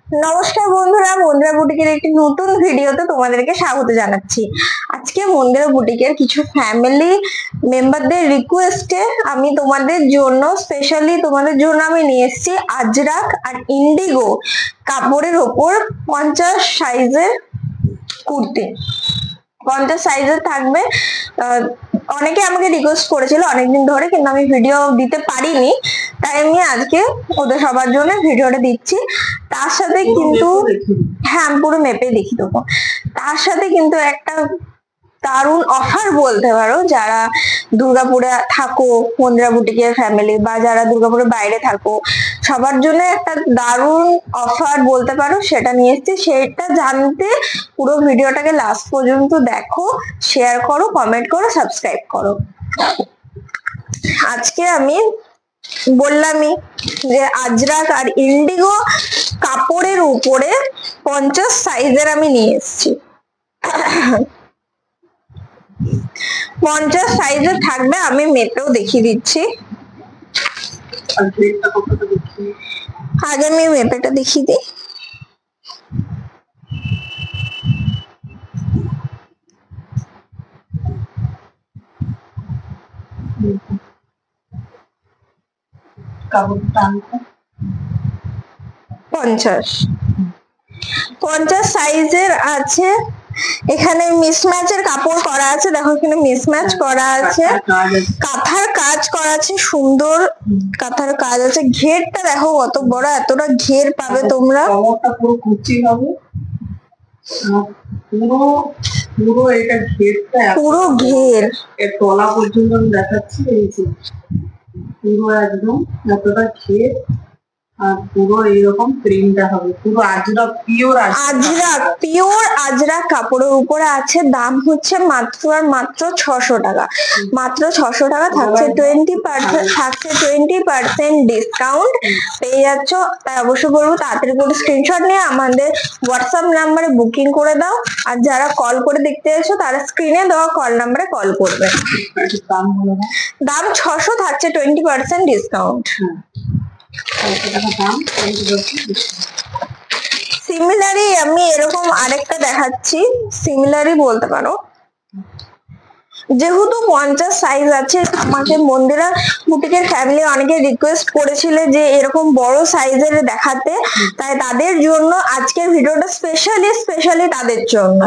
নমস্কার বন্ধুরা, মন্দিরা বুটিকের একটি নতুন ভিডিওতে তোমাদেরকে স্বাগত জানাচ্ছি। আজকে মন্দিরা বুটিকের কিছু ফ্যামিলি মেম্বারদের রিকোয়েস্টে আমি তোমাদের জন্য স্পেশালি আমি নিয়ে এসেছি আজরাক আর ইন্ডিগো কাপড়ের ওপর 50 সাইজের কুর্তি। 50 সাইজের থাকবে। অনেকে আমাকে রিকোয়েস্ট করেছিল অনেকদিন ধরে, কিন্তু আমি ভিডিও দিতে পারিনি, তাই আমি আজকে ওদের সবার জন্য ভিডিওটা দিচ্ছি। তার সাথে কিন্তু হ্যাঁ, আমি পুরো মেপে দেখিয়ে দেবো। তার সাথে কিন্তু একটা দারুণ অফার বলতে পারো, যারা দুর্গাপুরে থাকো, মন্দিরা বুটিকের ফ্যামিলি, বা যারা দুর্গাপুরের বাইরে থাকো, সবার জন্য একটা দারুণ অফার বলতে পারো, সেটা নিয়ে এসেছি। সেটা জানতে পুরো ভিডিওটাকে লাস্ট পর্যন্ত দেখো, শেয়ার করো, কমেন্ট করো, সাবস্ক্রাইব করো। আজকে আমি বললামই যে আজরাক আর ইন্ডিগো কাপড়ের উপরে 50 সাইজের আমি নিয়ে এসেছি। 50 সাইজের থাকবে, আমি মেপেও দেখিয়ে দিচ্ছি। আগে আমি মেপেটা দেখিয়ে দিই। পঞ্চাশ সাইজের আছে। এখানে মিসম্যাচের কাপড় করা আছে, দেখো এখানে মিসম্যাচ করা আছে, কাঁথার কাজ করা আছে, সুন্দর কাঁথার কাজ আছে। ঘেরটা দেখো কত বড়, এতটা ঘের পাবে তোমরা। পুরো কুচি হবে, পুরো এটা ঘেরটা পুরো ঘের এর তলা পর্যন্ত আমি দেখাচ্ছি। এই যে পুরো একদম এতটা ঘের, আর পুরো এইরকম প্রিন্টটা হবে, পুরো আজরাক পিওর আজরাক কাপড়ের উপরে আছে। দাম হচ্ছে মাত্র 600 টাকা। মাত্র 600 টাকা থাকছে 20% ডিসকাউন্ট পেয়ে যাচ্ছ। তাই অবশ্যই বলবো তাড়াতাড়ি করে স্ক্রিনশট নিয়ে আমাদের হোয়াটসঅ্যাপ নাম্বারে বুকিং করে দাও। আর যারা কল করে দেখতে যাচ্ছ তারা স্ক্রিনে দেওয়া কল নাম্বারে কল করবে। দাম 600 থাকছে 20% ডিসকাউন্ট। সিমিলারই আমি এরকম আরেকটা দেখাচ্ছি, সিমিলারই বলতে পারো। যেহেতু 50 সাইজ আছে, আমাকে মন্দিরা বুটিকের ফ্যামিলি অনেকে রিকোয়েস্ট করেছিল যে এরকম বড় সাইজের দেখাতে, তাই তাদের জন্য আজকের ভিডিওটা স্পেশালি তাদের জন্য।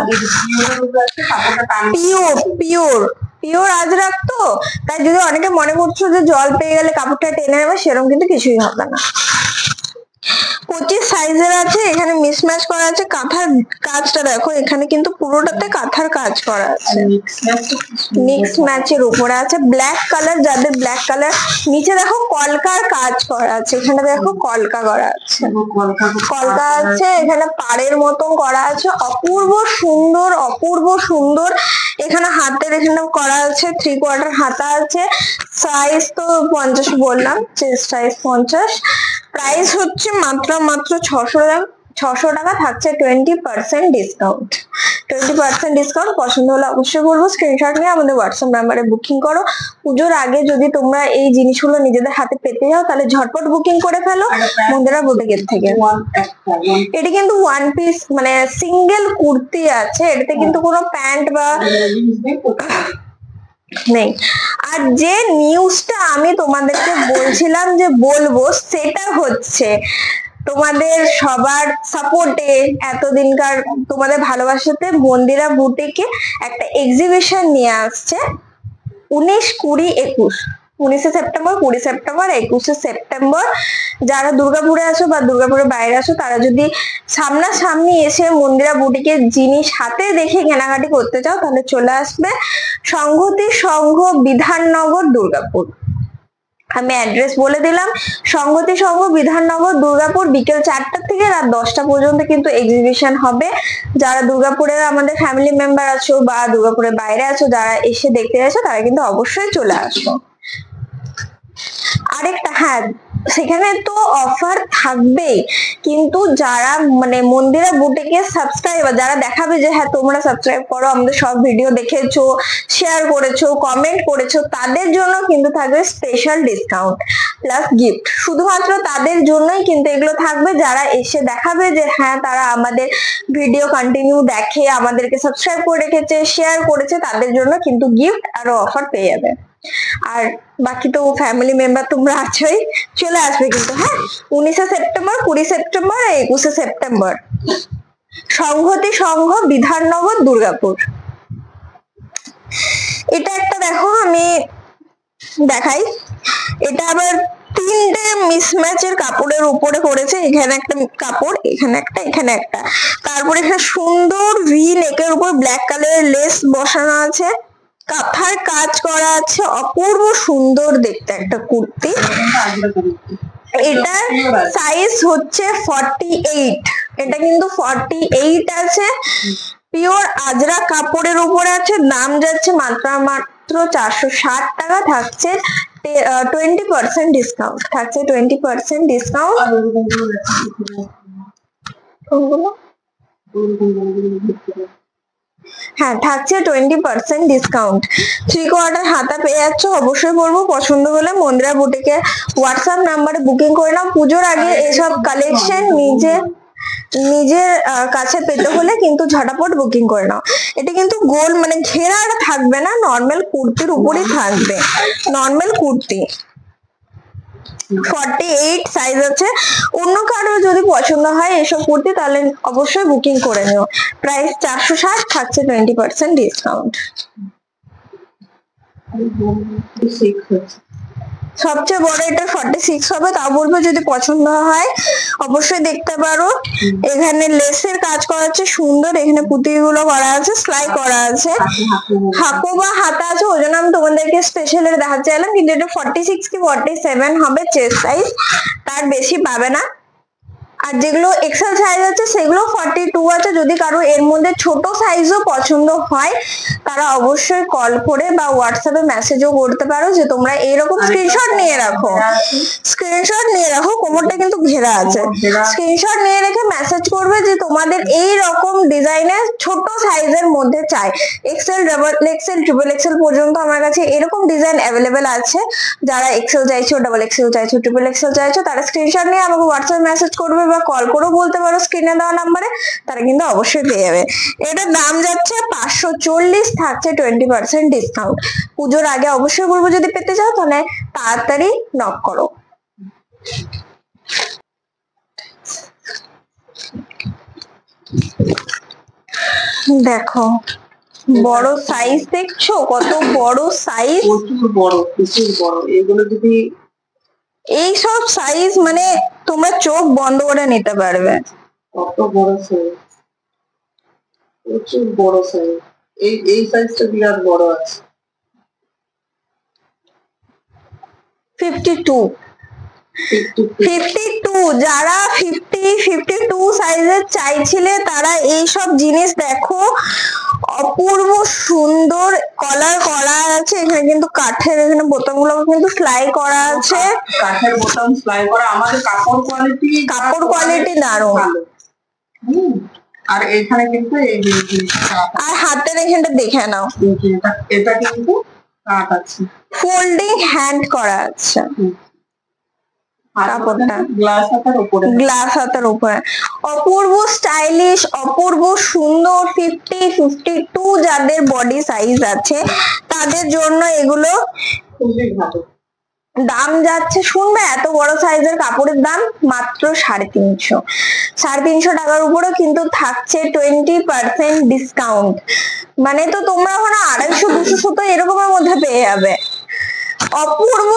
পিওর আজরাক তো, তাই যদি অনেকে মনে করছো যে জল পেয়ে গেলে কাপড়টা টেনে নেবে, সেরকম কিন্তু কিছুই হবে না। 25 সাইজের আছে। এখানে মিসম্যাচ করা আছে। কাঁথার কাজটা দেখো, এখানে কিন্তু পুরোটাতে কাঁথার কাজ করা আছে, মিক্স ম্যাচের উপরে আছে। ব্ল্যাক কালার, যাদের ব্ল্যাক কালার, নিচে দেখো কলকার কাজ করা আছে। এখানে দেখো কলকা করা আছে, কলকা আছে। এখানে পাড়ের মতন করা আছে, অপূর্ব সুন্দর। এখানে হাতের এখানে করা আছে, 3/4 হাতা আছে। সাইজ তো 50 বললাম, চেস্ট সাইজ 50। প্রাইস হচ্ছে মাত্র 600 টাকা থাকছে 20% ডিসকাউন্ট। 20% ডিসকাউন্ট। পছন্দ হলে অবশ্যই বলবো স্ক্রিনশট নিয়ে আমাদের হোয়াটসঅ্যাপ নাম্বারে বুকিং করো। পুজোর আগে যদি তোমরা এই জিনিসগুলো নিজেদের হাতে পেতে যাও, তাহলে ঝটপট বুকিং করে ফেলো মন্দিরা বুটিকের থেকে। এটি কিন্তু ওয়ান পিস মানে সিঙ্গেল কুর্তি আছে, এটাতে কিন্তু কোনো প্যান্ট বা নেই। আর যে নিউজটা আমি তোমাদেরকে বলছিলাম যে বলবো, সেটা হচ্ছে তোমাদের সবার সাপোর্টে, এতদিনকার তোমাদের ভালোবাসাতে মন্দিরা বুটিকে একটা এক্সিবিশন নিয়ে আসছে 19, 20, 21। 19 সেপ্টেম্বর, 20 সেপ্টেম্বর, 21 সেপ্টেম্বর। যারা দুর্গাপুরে আছো বা দুর্গাপুরের বাইরে আছো, তারা যদি সামনাসামনি এসে মন্দিরা বুটিকের জিনিস হাতে দেখে কেনাকাটি করতে চাও, তাহলে চলে আসবে সংহতি সংঘ, বিধাননগর, দুর্গাপুর। আমি অ্যাড্রেস বলে দিলাম, সংহতি সংঘ, বিধাননগর, দুর্গাপুর। বিকেল 4টা থেকে রাত 10টা পর্যন্ত কিন্তু এক্সিবিশন হবে। যারা দুর্গাপুরের আমাদের ফ্যামিলি মেম্বার আছো বা দুর্গাপুরের বাইরে আছো, যারা এসে দেখতে যাচ্ছো, তারা কিন্তু অবশ্যই চলে আসো। আরেকটা, হ্যাঁ, সেখানে তো অফার থাকবেই, কিন্তু যারা মানে মন্দিরা বুটিকে সাবস্ক্রাইবার যারা দেখাবে যে হ্যাঁ তোমরা সাবস্ক্রাইব করো, আমাদের সব ভিডিও দেখেছো, শেয়ার করেছো, কমেন্ট করেছো, তাদের জন্য কিন্তু থাকবে স্পেশাল ডিসকাউন্ট প্লাস গিফট। শুধুমাত্র তাদের জন্যই কিন্তু এগুলো থাকবে, যারা এসে দেখাবে যে হ্যাঁ তারা আমাদের ভিডিও কন্টিনিউ দেখে, আমাদেরকে সাবস্ক্রাইব করে রেখেছে, শেয়ার করেছে, তাদের জন্য কিন্তু গিফট আর অফার পেয়ে যাবে। আর বাকি তো ফ্যামিলি মেম্বার তোমরা আছোই, চলে আসবে কিন্তু। হ্যাঁ, 19 সেপ্টেম্বর, 20 সেপ্টেম্বর, 21 সেপ্টেম্বর, সংহতি সংঘ, বিধাননগর, দুর্গাপুর। এটা একটা দেখো, আমি দেখাই, এটা আবার 3টে মিসম্যাচের কাপড়ের উপরে করেছে। এখানে একটা কাপড়, এখানে একটা, এখানে একটা, তারপরে এখানে সুন্দর ভি নেকের উপর ব্ল্যাক কালারের লেস বসানো আছে, কাঁথার কাজ করা আছে, অপূর্ব সুন্দর দেখতে একটা কুর্তি। এটা সাইজ হচ্ছে 48, এটা কিন্তু 48 আছে, পিওর আজরা কাপড়ের উপরে আছে। দাম যাচ্ছে মাত্র 460 টাকা, থাকছে 20% ডিসকাউন্ট, থাকছে 20% ডিসকাউন্ট। হ্যাঁ, থাকছে 20% ডিসকাউন্ট। 3/4 হাতা পেয়ে যাচ্ছ। অবশ্যই বলবো পছন্দ হলে মন্দিরা বুটিকে হোয়াটসঅ্যাপ নাম্বারে বুকিং করে নাও। পুজোর আগে এসব কালেকশন নিজের কাছে পেতে হলে কিন্তু ঝটাপট বুকিং করে নাও। এটা কিন্তু গোল মানে ঘেরার থাকবে না, নর্মাল কুর্তির উপরই থাকবে, নর্মাল কুর্তি। 48 সাইজ আছে। অন্য কারো যদি পছন্দ হয় এসব কুর্তি তাহলে অবশ্যই বুকিং করে নিও। প্রাইস 460, থাকছে 20% ডিসকাউন্ট। সবচেয়ে বড় এটা 46 হবে, তাও বলবো যদি পছন্দ হয় অবশ্যই দেখতে পারো। এখানে লেসের কাজ করা আছে সুন্দর, এখানে পুঁতিগুলো করা আছে, সেলাই করা আছে, হাকো বা হাতা আছে, ওই জন্য আমি তোমাদেরকে স্পেশালি দেখাতে চাইলাম। কিন্তু এটা 46 কি 47 হবে চেস্ট সাইজ, তার বেশি পাবে না। আর যেগুলো এক্সেল সাইজ আছে সেগুলো 42 আছে। যদি কারো এর মধ্যে ছোট সাইজও পছন্দ হয় তারা অবশ্যই কল করে বা হোয়াটসঅ্যাপে মেসেজও করতে পারো যে তোমরা এইরকম স্ক্রিনশট নিয়ে রাখো, স্ক্রিনশট নিয়ে রাখো, কোমরটা কিন্তু ঘেরা আছে, স্ক্রিনশট নিয়ে রেখে মেসেজ করবে যে তোমাদের এই রকম ডিজাইনের ছোট সাইজের মধ্যে চাই। XL, double XL, triple XL পর্যন্ত আমার কাছে এরকম ডিজাইন অ্যাভেলেবেল আছে। যারা এক্সেল চাইছো, ডাবল এক্সেল চাইছো, ট্রিপল এক্সেল চাইছো, তারা স্ক্রিনশট নিয়ে আমাকে হোয়াটসঅ্যাপে মেসেজ করবে বা কল করেও বলতে পারো স্ক্রিনে দেওয়া নাম্বারে, তারা কিন্তু অবশ্যই পেয়ে যাবে। এটার দাম যাচ্ছে 540, থাকছে 20% ডিসকাউন্ট। পুজোর আগে অবশ্যই বলবো যদি পেতে চাও তাহলে তাড়াতাড়ি নক করো। দেখো বড় সাইজ, দেখছো কত বড় সাইজ, প্রচুর বড়, প্রচুর বড়। এগুলো যদি এই সব সাইজ মানে তোমরা চোখ বন্ধ করে নিতে পারবে, কত বড় সাইজ, প্রচুর বড় সাইজ। এই সাইজটা বিরাট বড় আছে। 52 যারা 52 সাইজের চাইছিলে তারা এই সব জিনিস দেখো, অপূর্ব সুন্দর কলার করা আছে। এখানে কিন্তু কাঠের, এখানে বোতামগুলো কিন্তু সেলাই করা আছে, কাঠের বোতাম সেলাই করা। আমাদের কাপড় কোয়ালিটি দারুণ। আর এখানে কিন্তু এই আর হাতের এখানটা দেখে নাও, এটা কিন্তু কাট আছে, ফোল্ডিং হ্যান্ড করা আছে কাপড়টা, গ্লাস হাতার উপরে, অপূর্ব স্টাইলিশ, অপূর্ব সুন্দর। 52 যাদের বডি সাইজ আছে তাদের জন্য এগুলো খুবই ভালো। দাম যাচ্ছে, শুনবে এত বড় সাইজের কাপড়ের দাম মাত্র 350 টাকার উপরে কিন্তু থাকছে 20% ডিসকাউন্ট। মানে তো তোমরা ওখানে 250-200 তো এরকমের মধ্যে পেয়ে যাবে। অপূর্ব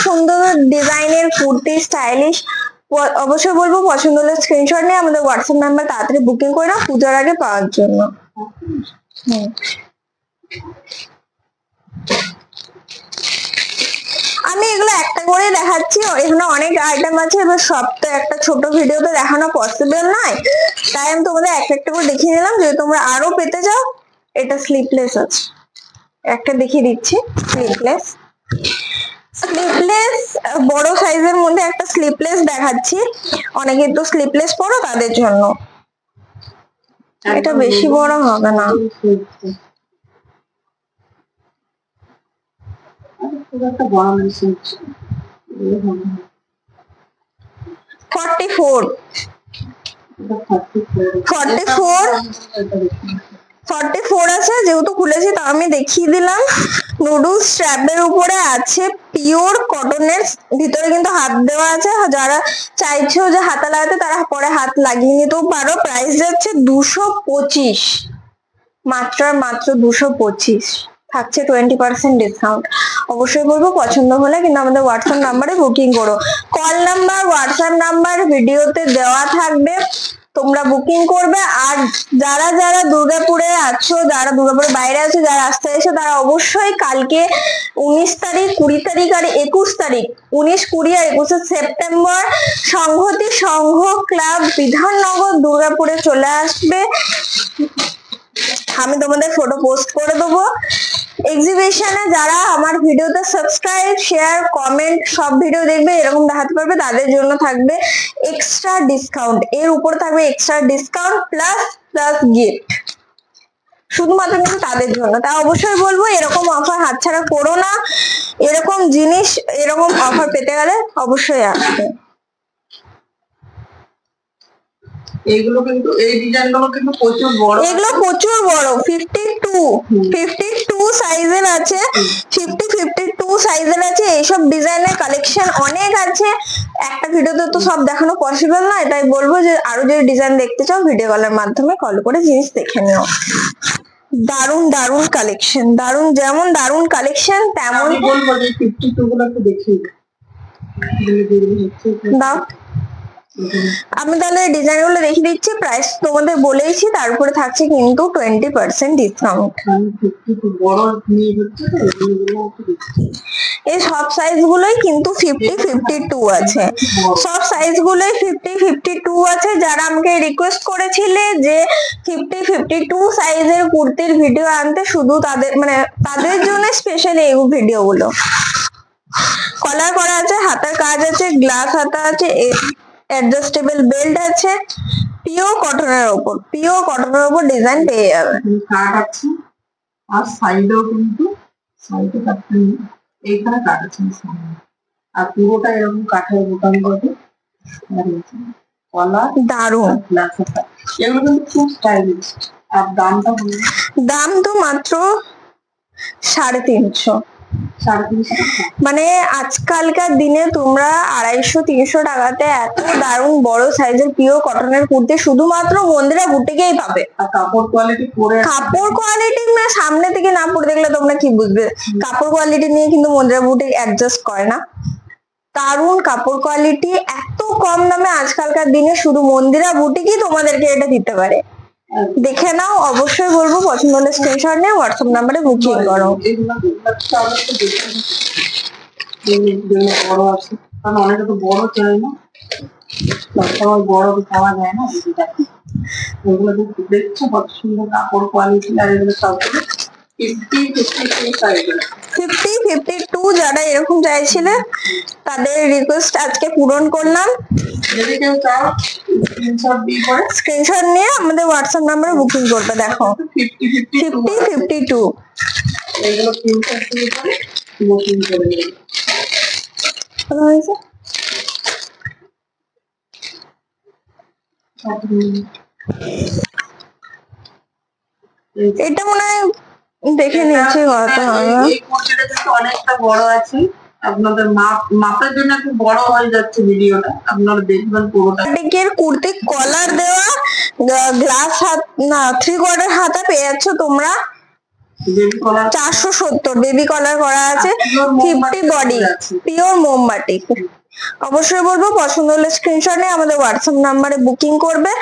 সুন্দর ডিজাইনের কুর্তি, স্টাইলিশ। অবশ্যই বলবো পছন্দ হলে স্ক্রিনশট নিয়ে আমাদের হোয়াটসঅ্যাপ নাম্বার তাড়াতাড়ি বুকিং করে নাও পুজোর আগে পাওয়ার জন্য। আমি এগুলো একটা করে দেখাচ্ছি, এখানে অনেক আইটেম আছে, এবার সব তো একটা ছোট ভিডিওতে দেখানো পসিবল নয়, তাই আমি তোমাদের একটা করে দেখিয়ে নিলাম। যদি তোমরা আরো পেতে চাও, এটা স্লিপলেস আছে, একটা দেখিয়ে দিচ্ছি স্লিপলেস। স্লিপলেস বড় সাইজের মধ্যে একটা স্লিপলেস দেখাচ্ছি, অনেকে একটু স্লিপলেস পরো তাদের জন্য। এটা বেশি বড় হবে না, 44 44 আছে, যেহেতু খুলেছি তা আমি দেখিয়ে দিলাম। নুডলস স্ট্র্যাপের উপরে আছে, পিওর কটনের, ভিতরে কিন্তু হাত দেওয়া আছে। যারা চাইছো যে হাতা লাগাতে তারা পরে হাত লাগিয়ে নিতেও পারো। প্রাইস যাচ্ছে 225, মাত্র 225, থাকছে 20% ডিসকাউন্ট। অবশ্যই বলবো পছন্দ হলে কিন্তু আমাদের হোয়াটসঅ্যাপ নাম্বারে বুকিং করো। কল নাম্বার, হোয়াটসঅ্যাপ নাম্বার ভিডিওতে দেওয়া থাকবে, তোমরা বুকিং করবে। আর যারা যারা দুর্গাপুরে আছো, যারা দুর্গাপুরের বাইরে আছো, যারা আসতে এসো, তারা অবশ্যই কালকে 19 তারিখ, 20 তারিখ আর 21 তারিখ, 19, 20 আর 21 সেপ্টেম্বর সংহতি সংঘ ক্লাব বিধাননগর দুর্গাপুরে চলে আসবে। আমি তোমাদের ফটো পোস্ট করে দেবো। এক্সিবিশনে যারা আমার ভিডিওতে সাবস্ক্রাইব, শেয়ার, কমেন্ট সব ভিডিও দেখবে, এরকম দেখাতে পারবে, তাদের জন্য থাকবে এক্সট্রা ডিসকাউন্ট। এর উপর থাকবে এক্সট্রা ডিসকাউন্ট প্লাস গিফট, শুধুমাত্র কিন্তু তাদের জন্য। তা অবশ্যই বলবো এরকম অফার হাতছাড়া করো না। এরকম জিনিস, এরকম অফার পেতে গেলে অবশ্যই আসবে। এইগুলো কিন্তু, এই ডিজাইনগুলো কিন্তু প্রচুর বড়, এগুলো প্রচুর বড়, 52 সাইজের আছে, 52 সাইজের আছে। এইসব ডিজাইনের কালেকশন অনেক আছে, একটা ভিডিওতে তো সব দেখানো পসিবল না। তাই বলবো যে আরো যদি ডিজাইন দেখতে চাও ভিডিও কলের মাধ্যমে কল করে জিনিস দেখে নিও। দারুন দারুন কালেকশন, দারুন, যেমন দারুন কালেকশন তেমন। আমি বলবো যে 52 গুলো একটু দেখিয়ে দাও। আমি তাহলে ডিজাইন গুলো দেখিয়ে দিচ্ছি, প্রাইস তোমাদের বলেইছি, তারপরে থাকছে কিন্তু 20% ডিসকাউন্ট। এই সব সাইজ গুলোই কিন্তু 50-52 আছে, সব সাইজ গুলোই 50-52 আছে। যারা আমাকে রিকোয়েস্ট করেছিলে যে 50-52 সাইজের কুর্তির ভিডিও আনতে, শুধু তাদের মানে তাদের জন্য স্পেশালি এই ভিডিও গুলো। কলার করা আছে, হাতার কাজ আছে, গ্লাস হাতা আছে, অ্যাডজাস্টেবল বেল্ট আছে, পিওর কটনের উপর ডিজাইন পেয়ে যাবে। কাট আছে আর সাইডেও কিন্তু, সাইডে কাটতে এইখানে কাট আছে আর পুরোটা এরকম কাঠের বোতাম করে কলা। দারুন, এগুলো কিন্তু খুব স্টাইলিশ। আর দামটা দাম তো মাত্র 350, মানে আজকালকার দিনে তোমরা 250-300 টাকাতে এত দারুণ বড় সাইজের পিওর কটনের কুর্তি শুধুমাত্র মন্দিরা বুটিকেই পাবে। কাপড় কোয়ালিটি মানে সামনে থেকে না পড়ে দেখলে তোমরা কি বুঝবে? কাপড় কোয়ালিটি নিয়ে কিন্তু মন্দিরা বুটিক অ্যাডজাস্ট করে না। দারুণ কাপড় কোয়ালিটি, এত কম দামে আজকালকার দিনে শুধু মন্দিরা বুটিকই তোমাদেরকে এটা দিতে পারে। দেখে নাও, অবশ্যই বলবো পছন্দ হলে স্ক্রিনশট নিয়ে হোয়াটসঅ্যাপ নাম্বারে বুকিং করো। বড় আছে, কারণ অনেকে তো বড় চাই না, সবসময় বড় পাওয়া যায় না। এগুলো দেখছো কত সুন্দর কাপড় কোয়ালিটি, আর এগুলো সবগুলো 50-52 যারা এরকম চাইছিলে তাদের রিকোয়েস্ট আজকে পূরণ করলাম। যদি কেউ চাও স্ক্রিনশট নিয়ে আমাদের হোয়াটসঅ্যাপ নাম্বারে বুকিং করবে। দেখো 50-52 এগুলো স্ক্রিনশট দিয়ে করে বুকিং করে নেবে। এটা মনে হয় দেখে নিচ্ছি কত হবে। অনেকটা বড় আছে, আপনাদের মাপের জন্য একটু বড় হয়ে যাচ্ছে ভিডিওটা, আপনারা দেখবেন পুরোটা। কুর্তি কলার দেওয়া, গ্লাস হাত না 3/4 হাতা পেয়ে যাচ্ছ তোমরা। 470 বেবি কলার করা আছে, 50 বডি, পিওর মোমবাটি। অবশ্যই বলবো পছন্দ হলে স্ক্রিনশট নিয়ে আমাদের হোয়াটসঅ্যাপ নাম্বারে বুকিং করবে।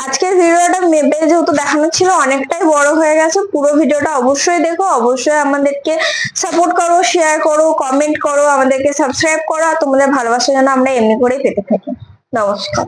আজকের ভিডিওটা মেপে যেহেতু দেখানো ছিল অনেকটাই বড় হয়ে গেছে, পুরো ভিডিওটা অবশ্যই দেখো, অবশ্যই আমাদেরকে সাপোর্ট করো, শেয়ার করো, কমেন্ট করো, আমাদেরকে সাবস্ক্রাইব করো। তোমাদের ভালোবাসা যেন আমরা এমনি করেই পেতে থাকি। নমস্কার।